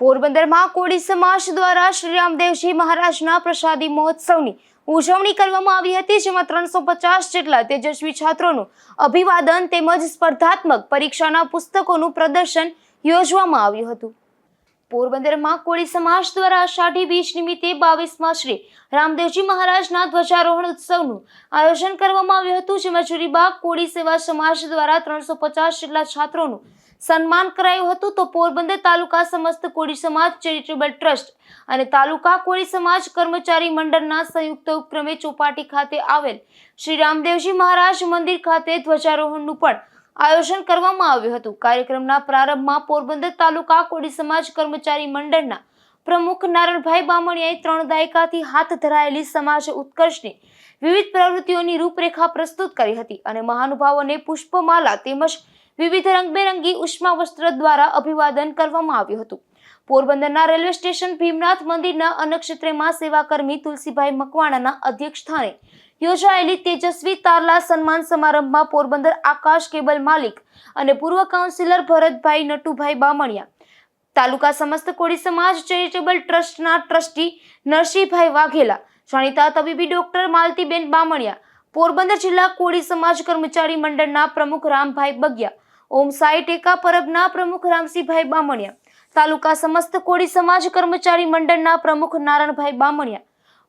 પોરબંદરમાં કોળી સમાજ દ્વારા શ્રી રામદેવજી મહારાજના પ્રસાદી મહોત્સવની ઉજવણી કરવામાં આવી હતી, જેમાં 350 જેટલા તેજસ્વી છાત્રોનું અભિવાદન તેમજ સ્પર્ધાત્મક પરીક્ષાના પુસ્તકોનું પ્રદર્શન યોજવામાં આવ્યું હતું. પોરબંદરમાં કોળી સમાજ દ્વારા અષાઢી બીજ નિમિત્તે 22મા શ્રી રામદેવજી મહારાજના ધ્વજારોહણ ઉત્સવનું આયોજન કરવામાં આવ્યું હતું, જેમાં જુરીબાગ કોળી સેવા સમાજ દ્વારા 350 જેટલા છાત્રોનું સન્માન કરાયું હતું. તો પોરબંદર તાલુકા સમસ્ત કોળી સમાજ ચેરિટેબલ ટ્રસ્ટ અને તાલુકા કોળી સમાજ કર્મચારી મંડળના સંયુક્ત ઉપક્રમે ચોપાટી ખાતે આવેલ શ્રી રામદેવજી મહારાજ મંદિર ખાતે ધ્વજારોહણનું પણ આયોજન કરવામાં આવ્યું હતું. કાર્યક્રમના પ્રારંભમાં પોરબંદર તાલુકા કોળી સમાજ કર્મચારી મંડળના પ્રમુખ નારણભાઈ બામણિયાએ 3 દાયકાથી હાથ ધરાયેલી સમાજ ઉત્કર્ષની વિવિધ પ્રવૃત્તિઓની રૂપરેખા પ્રસ્તુત કરી હતી અને મહાનુભાવોને પુષ્પમાલા તેમજ વિવિધ રંગબેરંગી ઉષ્મા વસ્ત્ર દ્વારા અભિવાદન કરવામાં આવ્યું હતું. પોરબંદરના રેલવે સ્ટેશન ભીમનાથ મંદિરના અન્નક્ષેત્રમાં સેવાકર્મી તુલસીભાઈ મકવાણાના અધ્યક્ષ સ્થાને યોજાયેલી તેજસ્વી તારલા સન્માન સમારંભમાં પોરબંદર આકાશ કેબલ માલિક અને પૂર્વ કાઉન્સિલર ભરતભાઈ નટુભાઈ બામણિયા, તાલુકા સમસ્ત કોળી સમાજ ચેરિટેબલ ટ્રસ્ટના ટ્રસ્ટી નરસિંહભાઈ વાઘેલા, જાણીતા તબીબી ડોક્ટર માલતીબેન બામણિયા, પોરબંદર જિલ્લા કોળી સમાજ કર્મચારી મંડળના પ્રમુખ રામભાઈ બગિયા, ઓમ સાઈ ટેકા પરબના પ્રમુખ રામસિંહભાઈ બામણિયા, તાલુકા સમસ્ત કોળી સમાજ કર્મચારી મંડળના પ્રમુખ નારણભાઈ બામણિયા,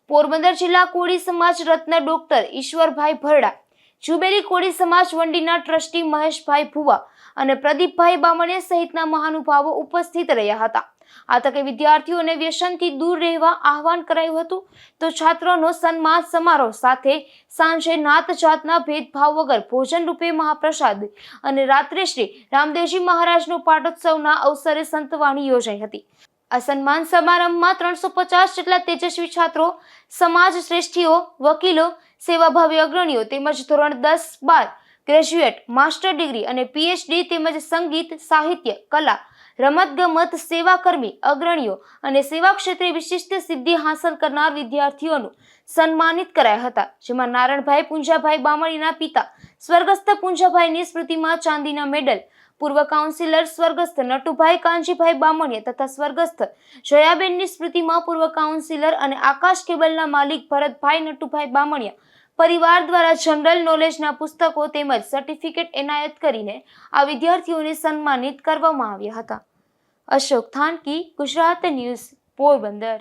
પોરબંદર જિલ્લા કોળી સમાજ રત્ન ડોક્ટર ઈશ્વરભાઈ ભરડા, જુબેલી કોળી સમાજ વંડીના ટ્રસ્ટી મહેશભાઈ ભુવા અને પ્રદીપભાઈ બામણિયા સહિતના મહાનુભાવો ઉપસ્થિત રહ્યા હતા. આ તકે વિદ્યાર્થીઓને વ્યસનથી દૂર રહેવા આહવાન કરાયું હતું. તો છાત્રોનો સન્માન સમારોહ સાથે સાંજે નાત જાતના ભેદભાવ વગર ભોજન રૂપે મહાપ્રસાદ અને રાત્રે શ્રી રામદેવજી મહારાજનો પાટોત્સવના અવસરે સંતવાણી યોજાઈ હતી. આ સન્માન સમારંભમાં 350 જેટલા તેજસ્વી છાત્રો, સમાજ શ્રેષ્ઠીઓ, વકીલો, સેવાભાવી અગ્રણીઓ તેમજ ધોરણ 10-12 ગ્રેજ્યુએટ, માસ્ટર ડિગ્રી અને PhD તેમજ સંગીત, સાહિત્ય, કલા, રમતગમત, સેવાકર્મી અગ્રણીઓ અને સેવા ક્ષેત્રે વિશિષ્ટ સિદ્ધિ હાંસલ કરનાર વિદ્યાર્થીઓનું સન્માનિત કરાયા હતા. જેમાં નારણભાઈ પુંજાભાઈ બામણીના પિતા સ્વર્ગસ્થ પુંજાભાઈની સ્મૃતિમાં ચાંદીના મેડલ, પૂર્વ કાઉન્સિલર સ્વર્ગસ્થ નટુભાઈ કાનજીભાઈ બામણિયા તથા સ્વર્ગસ્થ જયાબેનની સ્મૃતિમાં પૂર્વ કાઉન્સિલર અને આકાશ કેબલના માલિક ભરતભાઈ નટુભાઈ બામણિયા પરિવાર દ્વારા જનરલ નોલેજના પુસ્તકો તેમજ સર્ટિફિકેટ એનાયત કરીને આ વિદ્યાર્થીઓને સન્માનિત કરવામાં આવ્યા હતા. અશોક થાનકી, ગુજરાત ન્યૂઝ, પોરબંદર.